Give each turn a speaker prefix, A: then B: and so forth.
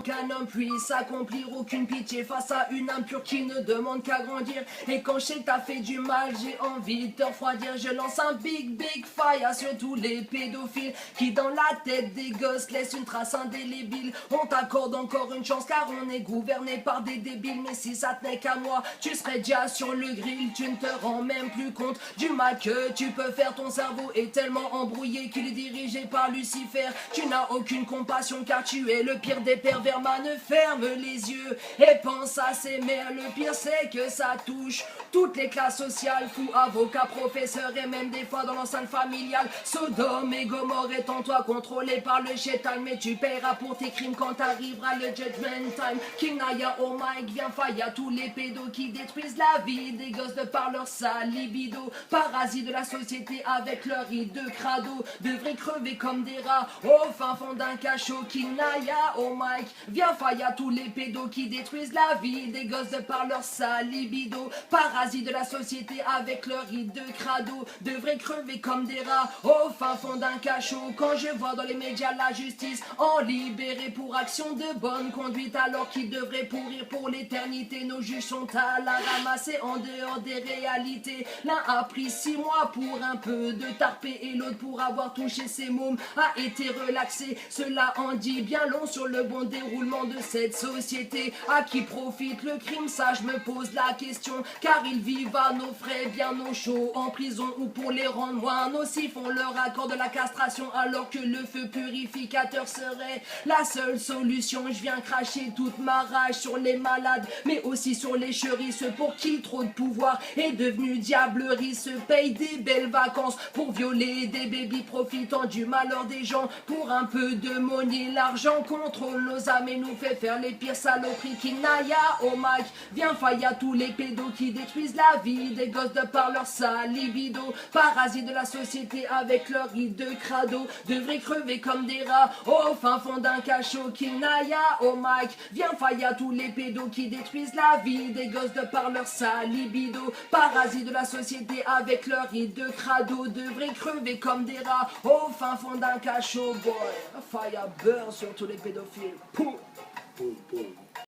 A: qu'un homme puisse accomplir, aucune pitié face à une âme pure qui ne demande qu'à grandir. Et quand je sais que t'as fait du mal, j'ai envie de te refroidir. Je lance un big fire sur tous les pédophiles qui dans la tête des gosses laissent une trace indélébile. On t'accorde encore une chance car on est gouverné par des débiles. Mais si ça tenait qu'à moi, tu serais déjà sur le grill. Tu ne te rends même plus compte du mal que tu peux faire. Ton cerveau est tellement embrouillé qu'il est dirigé par Lucifer. Tu n'as aucune compassion car tu es le pire des pervers. Man, ferme les yeux et pense à ces mères. Le pire c'est que ça touche toutes les classes sociales. Fous, avocats, professeurs et même des fois dans l'enceinte familiale. Sodome et Gomorrhe étant toi contrôlé par le chétan. Mais tu paieras pour tes crimes quand arrivera le judgment time. King Naya, oh Mike, viens faille à tous les pédos qui détruisent la vie des gosses de par leur sale libido. Parasites de la société avec leur ride de crado. Devraient crever comme des rats au fin fond d'un cachot. King Naya, oh Mike, viens faille à tous les pédos qui détruisent la vie des gosses de par leur sale libido. Parasites de la société avec leur ride de crado. Devraient crever comme des rats au fin fond d'un cachot. Quand je vois dans les médias la justice en libéré pour action de bonne conduite alors qu'ils devraient pourrir pour l'éternité. Nos juges sont à la ramasser en dehors des réalités. L'un a pris 6 mois pour un peu de tarpé et l'autre pour avoir touché ses mômes a été relaxé. Cela en dit bien long sur le bon déroulement de cette société. À qui profite le crime, ça je me pose la question. Car ils vivent à nos frais bien au chaud en prison ou pour les rendre moins nocifs. On leur accorde de la castration alors que le feu purificateur serait la seule solution. Je viens cracher toute ma rage sur les malades mais aussi sur les cherisses pour qui trop de pouvoir est devenu diablerie. Se paye des belles vacances pour violer des bébés profitant du malheur des gens pour un peu de monnaie. L'argent contrôle nos âmes et nous fait faire les pires saloperies. King Naya, oh Mike, viens faille à tous les pédos qui détruisent la vie des gosses de par leur sale libido. Parasites de la société avec leur ride de crado. Devraient crever comme des rats au fin fond d'un cachot. King Naya, oh Mike, viens faille à tous les pédos qui détruisent la vie des gosses de par leur sale libido. Parasites de la société avec leur ride de crado. Devraient crever comme des rats au fin fond d'un cachot. Boy, fire burn sur tous les pédophiles. Poum.